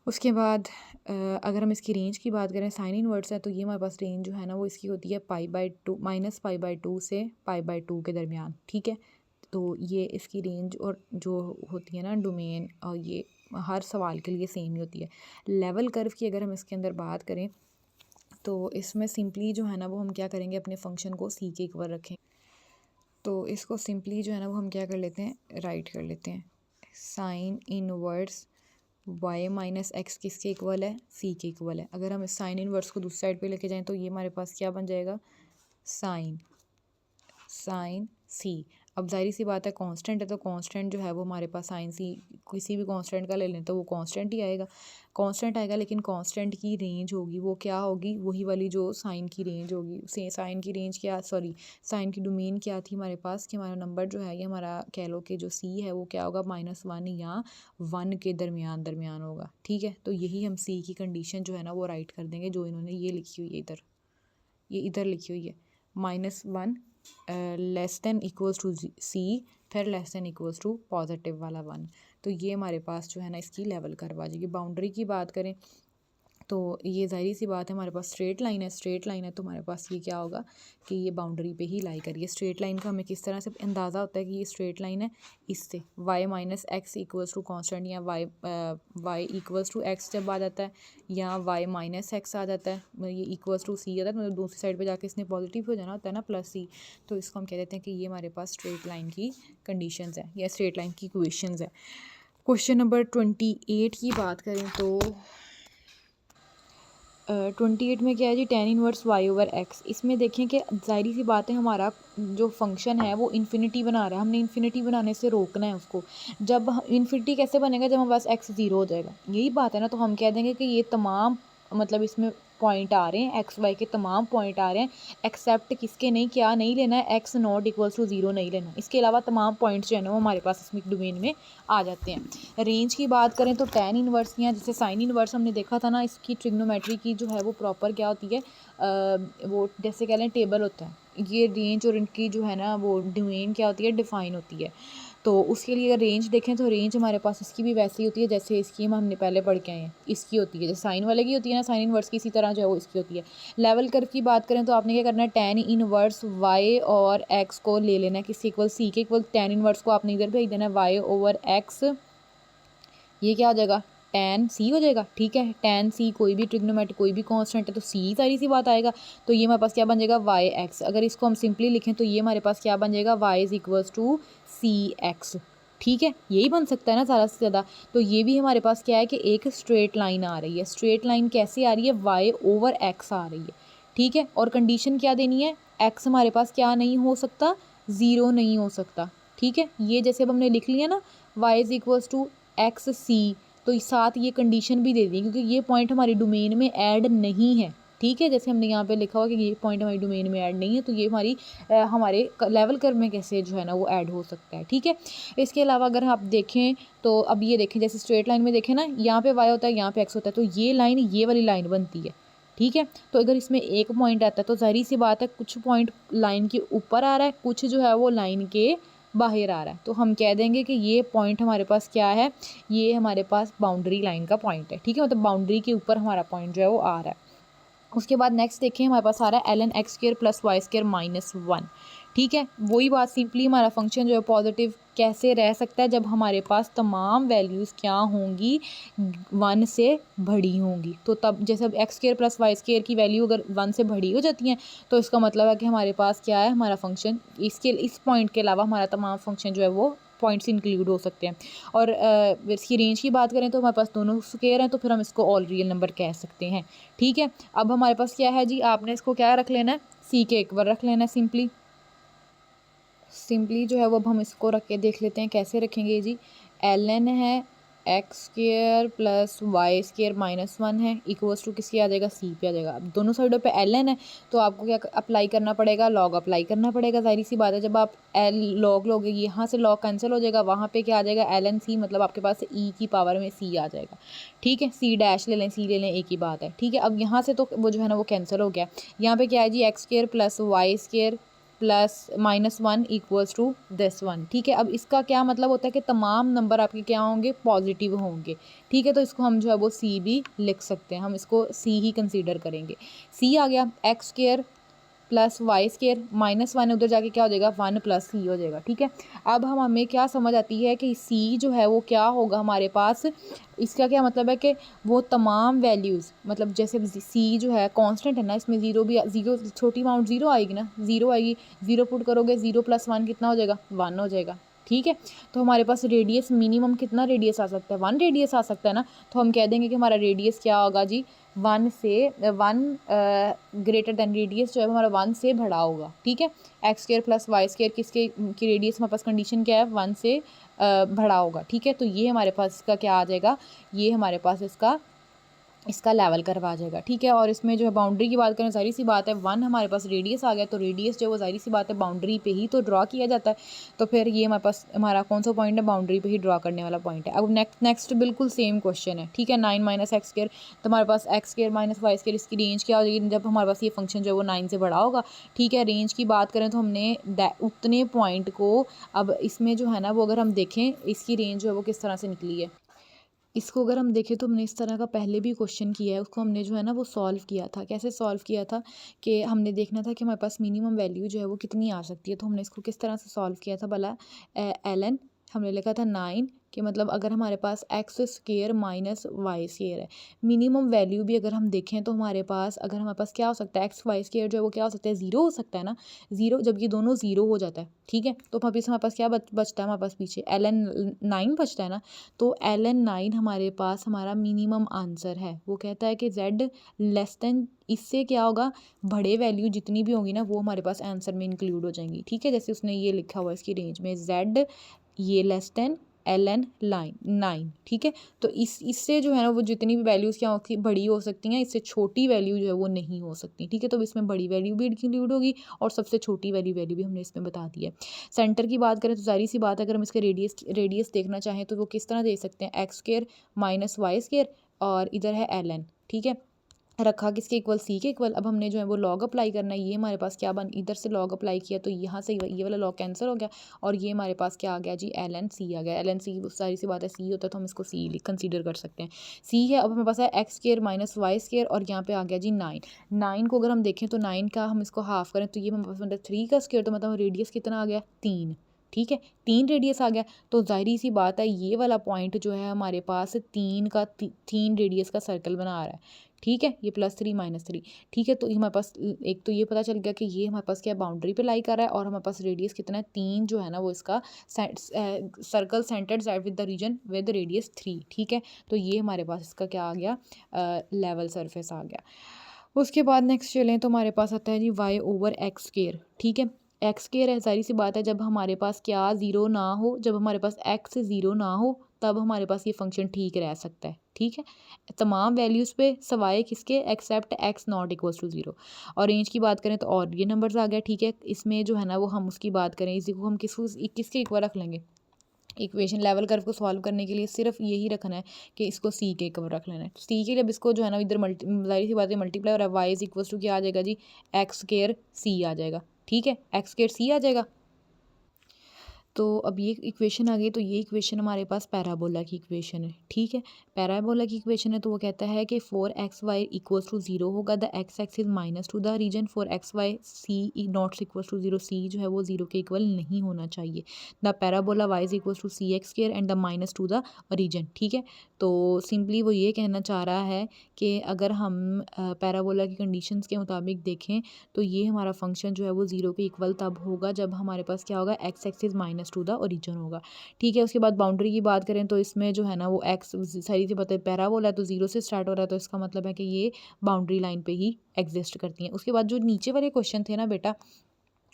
उसके बाद अगर हम इसकी रेंज की बात करें, साइन इनवर्स है तो ये हमारे पास रेंज जो है ना वो इसकी होती है π/2 -π/2 से π/2 के दरमियान। ठीक है। तो ये इसकी रेंज और जो होती है ना डोमेन, और ये हर सवाल के लिए सेम ही होती है। लेवल कर्व की अगर हम इसके अंदर बात करें तो इसमें सिंपली जो है ना वो हम क्या करेंगे, अपने फंक्शन को सी के इक्वल रखें। तो इसको सिंपली जो है ना वो हम क्या कर लेते हैं, राइट कर लेते हैं, sine inverse y minus x किसके इक्वल है, सी के इक्वल है। अगर हम इस साइन इनवर्स को दूसरी साइड पे लेके जाएं तो ये हमारे पास क्या बन जाएगा, साइन सी। अब जाहिर सी बात है कांस्टेंट है तो कांस्टेंट जो है वो हमारे पास साइन सी किसी भी कांस्टेंट का ले लें तो वो कांस्टेंट ही आएगा, कांस्टेंट आएगा। लेकिन कांस्टेंट की रेंज होगी वो क्या होगी, वही वाली जो साइन की रेंज होगी। से साइन की रेंज क्या, सॉरी साइन की डोमेन क्या थी हमारे पास कि हमारा नंबर जो है ये हमारा कह लो कि जो सी है वो क्या होगा -1 या 1 के दरमियान होगा। ठीक है, तो यही हम सी की कंडीशन जो है ना वो राइट कर देंगे, जो इन्होंने ये लिखी हुई है इधर, ये इधर लिखी हुई है -1 less than equals to c, फिर less than equals to positive वाला 1। तो ये हमारे पास जो है ना इसकी लेवल कर्व आ जाएगी। बाउंड्री की बात करें तो ये ज़ाहिर सी बात है हमारे पास स्ट्रेट लाइन है, स्ट्रेट लाइन है तो हमारे पास ये क्या होगा कि ये बाउंड्री पे ही लाई करिए। स्ट्रेट लाइन का हमें किस तरह से अंदाज़ा होता है कि ये स्ट्रेट लाइन है, इससे y minus x equals to constant या y इक्वल्स टू एक्स जब आ जाता है या y माइनस एक्स आ जाता है, ये इक्वल्स टू सी आता है, मतलब दूसरी साइड पे जाके इसने पॉजिटिव हो जाना होता है ना प्लस सी, तो इसको हम कह देते हैं कि ये हमारे पास स्ट्रेट लाइन की कंडीशंस है या स्ट्रेट लाइन की इक्वेशंस है। क्वेश्चन नंबर 28 की बात करें तो 28 में क्या है जी, tan इनवर्स y/x। इसमें देखें कि जाहिर सी बात है हमारा जो फंक्शन है वो इन्फिनिटी बना रहा है, हमने इन्फिनिटी बनाने से रोकना है उसको। जब इन्फिनिटी कैसे बनेगा, जब हमारे पास x 0 हो जाएगा, यही बात है ना। तो हम कह देंगे कि ये तमाम मतलब इसमें पॉइंट आ रहे हैं, एक्स वाई के तमाम पॉइंट आ रहे हैं, एक्सेप्ट किसके नहीं, क्या नहीं लेना है, x नॉट इक्वल्स टू 0 नहीं लेना। इसके अलावा तमाम पॉइंट्स जो है ना वो हमारे पास इसमें डोमेन में आ जाते हैं। रेंज की बात करें तो tan इनवर्स या जैसे साइन इनवर्स हमने देखा था ना, इसकी ट्रिग्नोमेट्री की जो है वो प्रॉपर क्या होती है, वो जैसे कह लें टेबल होता है, ये रेंज और इनकी जो है ना वो डोमेन क्या होती है, डिफाइन होती है। तो उसके लिए अगर रेंज देखें तो रेंज हमारे पास इसकी भी वैसी होती है जैसे इसकी हमने पहले पढ़ के आए हैं, इसकी होती है जैसे साइन वाले की होती है ना, साइन इनवर्स की, इसी तरह जो है वो इसकी होती है। लेवल कर्व की बात करें तो आपने क्या करना है, tan इनवर्स y और x को ले लेना है किसी इक्वल सी के इक्वल, tan इनवर्स को आपने इधर भेज देना है y/x, ये क्या हो जाएगा tan c हो जाएगा। ठीक है, tan c कोई भी ट्रिग्नोमेट्री कोई भी कांस्टेंट है तो c सारी सी बात आएगा, तो ये हमारे पास क्या बन जाएगा y/x। अगर इसको हम सिंपली लिखें तो ये हमारे पास क्या बन जाएगा y is equals to cx। ठीक है, यही बन सकता है ना ज़्यादा से ज़्यादा। तो ये भी हमारे पास क्या है कि एक स्ट्रेट लाइन आ रही है, स्ट्रेट लाइन कैसे आ रही है, y/x आ रही है। ठीक है, और कंडीशन क्या देनी है, x हमारे पास क्या नहीं हो सकता, 0 नहीं हो सकता। ठीक है, ये जैसे अब हमने लिख लिया ना y is equals to x c, तो साथ ये कंडीशन भी दे दी क्योंकि ये पॉइंट हमारी डोमेन में ऐड नहीं है। ठीक है, जैसे हमने यहाँ पे लिखा हुआ कि ये पॉइंट हमारी डोमेन में ऐड नहीं है, तो ये हमारे लेवल कर्व में कैसे जो है ना वो ऐड हो सकता है। ठीक है, इसके अलावा अगर आप देखें तो अब ये देखें जैसे स्ट्रेट लाइन में देखें ना, यहाँ पे y होता है, यहाँ पे x होता है, तो ये लाइन ये वाली लाइन बनती है। ठीक है, तो अगर इसमें एक पॉइंट आता है तो जाहिर सी बात है कुछ पॉइंट लाइन के ऊपर आ रहा है, कुछ जो है वो लाइन के बाहर आ रहा है, तो हम कह देंगे कि ये पॉइंट हमारे पास क्या है, ये हमारे पास बाउंड्री लाइन का पॉइंट है। ठीक है, मतलब बाउंड्री के ऊपर हमारा पॉइंट जो है वो आ रहा है। उसके बाद नेक्स्ट देखें हमारे पास आ रहा है ln(x² + y² - 1। ठीक है, वही बात सिंपली हमारा फंक्शन जो है पॉजिटिव कैसे रह सकता है, जब हमारे पास तमाम वैल्यूज़ क्या होंगी, 1 से बड़ी होंगी। तो तब जैसे अब x² + y² की वैल्यू अगर 1 से बड़ी हो जाती हैं तो इसका मतलब है कि हमारे पास क्या है, हमारा फंक्शन इस पॉइंट के अलावा हमारा तमाम फंक्शन जो है वो पॉइंट्स इंक्लूड हो सकते हैं। और इसकी रेंज की बात करें तो हमारे पास दोनों स्क्वायर हैं, तो फिर हम इसको ऑल रियल नंबर कह सकते हैं। ठीक है, अब हमारे पास क्या है जी, आपने इसको क्या रख लेना है, सी के इक्वल रख लेना है सिंपली जो है वो अब हम इसको रख के देख लेते हैं कैसे रखेंगे जी। ln है x² + y² - 1 है इक्वल्स टू किसके आ जाएगा, सी पे आ जाएगा। अब दोनों साइडों पे ln है तो आपको क्या अप्लाई करना पड़ेगा, लॉग अप्लाई करना पड़ेगा। जाहिर सी बात है जब आप लॉग लोगे यहाँ से लॉग कैंसिल हो जाएगा, वहाँ पे क्या आ जाएगा ln c, मतलब आपके पास e की पावर में c आ जाएगा। ठीक है, c डैश ले लें, c ले लें, एक ही बात है। ठीक है, अब यहाँ से तो वो जो है ना वो कैंसिल हो गया। यहाँ पे क्या है जी, x² + y² + -1 equals to this 1। ठीक है, अब इसका क्या मतलब होता है कि तमाम नंबर आपके क्या होंगे, पॉजिटिव होंगे। ठीक है, तो इसको हम जो है वो सी भी लिख सकते हैं, हम इसको सी ही कंसीडर करेंगे। सी आ गया, x² + y² - 1 उधर जाके क्या हो जाएगा, 1 + c हो जाएगा। ठीक है, अब हमें क्या समझ आती है कि c जो है वो क्या होगा हमारे पास, इसका क्या मतलब है कि वो तमाम वैल्यूज़, मतलब जैसे c जो है कांस्टेंट है ना, इसमें ज़ीरो भी, ज़ीरो छोटी अमाउंट ज़ीरो आएगी ना, ज़ीरो आएगी, ज़ीरो पुट करोगे, 0 + 1 कितना हो जाएगा, 1 हो जाएगा। ठीक है, तो हमारे पास रेडियस मिनिमम कितना रेडियस आ सकता है, 1 रेडियस आ सकता है ना, तो हम कह देंगे कि हमारा रेडियस क्या होगा जी, 1 से 1 ग्रेटर देन रेडियस जो है हमारा 1 से बड़ा होगा, ठीक है। X square plus Y square किसके की रेडियस हमारे पास कंडीशन क्या है, 1 से बड़ा होगा, ठीक है। तो ये हमारे पास इसका क्या आ जाएगा, ये हमारे पास इसका लेवल करवा जाएगा, ठीक है। और इसमें जो है बाउंड्री की बात करें, जाहिर सी बात है 1 हमारे पास रेडियस आ गया, तो रेडियस जो है वो जाहिर सी बात है बाउंड्री पे ही तो ड्रॉ किया जाता है। तो फिर ये हमारे पास हमारा कौन सा पॉइंट है, बाउंड्री पे ही ड्रॉ करने वाला पॉइंट है। अब नेक्स्ट बिल्कुल सेम क्वेश्चन है, ठीक है। 9 माइनस एक्स स्क्वायर, तो हमारे पास x square minus y square इसकी रेंज क्या हो जाएगी जब हमारे पास ये फंक्शन जो है वो 9 से बड़ा होगा, ठीक है। रेंज की बात करें तो हमने उतने पॉइंट को, अब इसमें जो है ना वो अगर हम देखें इसकी रेंज जो है वो किस तरह से निकली है, इसको अगर हम देखें तो हमने इस तरह का पहले भी क्वेश्चन किया है, उसको हमने जो है ना वो सॉल्व किया था। कैसे सॉल्व किया था कि हमने देखना था कि हमारे पास मिनिमम वैल्यू जो है वो कितनी आ सकती है। तो हमने इसको किस तरह से सॉल्व किया था भला, ln हमने लिखा था 9 कि मतलब अगर हमारे पास x square minus y square है, मिनिमम वैल्यू भी अगर हम देखें तो हमारे पास अगर हमारे पास क्या हो सकता है, एक्स वाई स्क्वायर जो है वो क्या हो सकता है, 0 हो सकता है ना, 0। जब ये दोनों 0 हो जाता है, ठीक है, तो वापस हमारे पास क्या बचता है, हमारे पास पीछे ln 9 बचता है ना। तो ln 9 हमारे पास हमारा मिनिमम आंसर है। वो कहता है कि z लेस देन, इससे क्या होगा, बड़े वैल्यू जितनी भी होंगी ना वो हमारे पास आंसर में इंक्लूड हो जाएंगी, ठीक है। जैसे उसने ये लिखा हुआ है इसकी रेंज में z ये लेस देन ln 9, ठीक है। तो इससे जो है ना वो जितनी भी वैल्यूज़ क्या होती बड़ी हो सकती हैं, इससे छोटी वैल्यू जो है वो नहीं हो सकती, ठीक है। तो इसमें बड़ी वैल्यू भी इंक्लूड होगी और सबसे छोटी वैल्यू भी हमने इसमें बता दी है। सेंटर की बात करें तो सारी सी बात है, अगर हम इसके रेडियस देखना चाहें तो वो किस तरह दे सकते हैं, x square minus y square और इधर है ln, ठीक है, रखा किसके इक्वल, सी के इक्वल। अब हमने जो है वो लॉग अप्लाई करना है, ये हमारे पास क्या बन, इधर से लॉग अप्लाई किया तो यहाँ से ये वाला लॉग कैंसिल हो गया और ये हमारे पास क्या आ गया जी, ln सी आ गया। ln सी सारी सी बात है सी होता है तो हम इसको सी कंसीडर कर सकते हैं, सी है। अब हमारे पास है x square minus y square और यहाँ पे आ गया जी 9 को अगर हम देखें तो 9 का हम इसको हाफ करें तो ये हमारे पास मतलब 3 का स्क्वायर, तो मतलब रेडियस कितना आ गया, 3, ठीक है, 3 रेडियस आ गया। तो जाहिर सी बात है ये वाला पॉइंट जो है हमारे पास 3 रेडियस का सर्कल बना रहा है, ठीक है। ये +3 -3, ठीक है। तो हमारे पास एक तो ये पता चल गया कि ये हमारे पास क्या बाउंड्री पे लाई कर रहा है और हमारे पास रेडियस कितना है, 3 जो है ना वो इसका circle centred side with the region with radius 3, ठीक है। तो ये हमारे पास इसका क्या आ गया, लेवल सरफेस आ गया। उसके बाद नेक्स्ट चलें तो हमारे पास आता है जी y/x स्क्वायर, ठीक है। एक्स स्क्वायर है, सारी सी बात है जब हमारे पास क्या 0 ना हो, जब हमारे पास x 0 ना हो तब हमारे पास ये फंक्शन ठीक रह सकता है, ठीक है। तमाम वैल्यूज़ पे सवाए किसके, except x not equals to 0। और रेंज की बात करें तो और ये नंबर्स आ गया, ठीक है। इसमें जो है ना वो हम उसकी बात करें, इसी को हम किसके इक्वल रख लेंगे, इक्वेशन लेवल कर्व को सॉल्व करने के लिए सिर्फ यही रखना है कि इसको सी के इक्वल रख लेना है। सी के लिए अब इसको जो है ना इधर जाहिर सी बात है मल्टीप्लाई और वाई इज इक्वल टू क्या आ जाएगा जी, एक्स स्क्वायर सी आ जाएगा, ठीक है, एक्स स्क्वायर सी आ जाएगा। तो अब ये इक्वेशन आ गई, तो ये इक्वेशन हमारे पास पैराबोला की इक्वेशन है, ठीक है। पैराबोला की इक्वेशन है तो वो कहता है कि 4xy इक्वल्स टू 0 होगा, the x axis minus to the region 4xy c not equals to 0, c जो है वो 0 के इक्वल नहीं होना चाहिए। The parabola y is equals to c x square and the minus to the region, ठीक है। तो सिंपली वो ये कहना चाह रहा है कि अगर हम पैराबोला की कंडीशंस के मुताबिक देखें तो ये हमारा फंक्शन जो है वो 0 के इक्वल तब होगा जब हमारे पास क्या होगा, x axis minus to the origin होगा, ठीक है। उसके बाद बाउंड्री की बात करें तो इसमें जो है ना वो एक्स सारी सी बातें पैराबोला है तो 0 से स्टार्ट हो रहा है, तो इसका मतलब है कि ये बाउंड्री लाइन पे ही एग्जिस्ट करती हैं। उसके बाद जो नीचे वाले क्वेश्चन थे ना बेटा,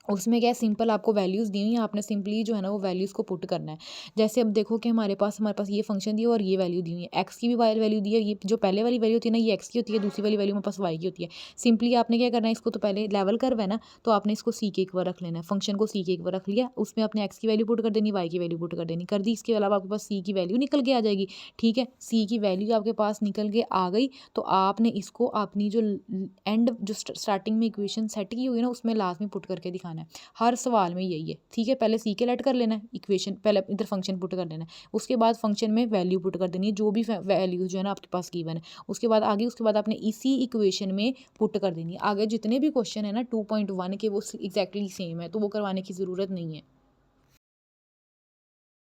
उसमें क्या है, सिंपल आपको वैल्यूज़ दी हुई हैं, आपने सिंपली जो है ना वो वैल्यूज़ को पुट करना है। जैसे अब देखो कि हमारे पास ये फंक्शन दिया और ये वैल्यू दी हुई है, एक्स की भी वैल्यू दी है, ये जो पहले वाली वैल्यू होती है ना ये एक्स की होती है, दूसरी वाली वैल्यू हमारे पास वाई की होती है। सिंपली आपने क्या करना है, इसको तो पहले लेवल कर्व है ना, तो आपने इसको सी के इक्वल रख लेना है, फंक्शन को सी के इक्वल रख लिया, उसमें आपने एक्स की वैल्यू पुट कर देनी, वाई की वैल्यू पुट कर देनी, कर दी। इसके अलावा आपके पास सी की वैल्यू निकल के आ जाएगी, ठीक है। सी की वैल्यू आपके पास निकल के आ गई तो आपने इसको अपनी जो एंड जो स्टार्टिंग में इक्वेशन सेट की हुई ना उसमें लाजमी पुट करके दिखाना है। हर सवाल में यही है, ठीक है। पहले सी के लेट कर लेना है इक्वेशन, पहले इधर फंक्शन पुट कर लेना है, उसके बाद फंक्शन में वैल्यू पुट कर देनी है जो भी वैल्यू जो है ना आपके पास गिवन है, उसके बाद आपने इसी इक्वेशन में पुट कर देनी है। आगे जितने भी क्वेश्चन है ना 2.1 के वो एग्जैक्टली सेम है, तो वो करवाने की ज़रूरत नहीं है।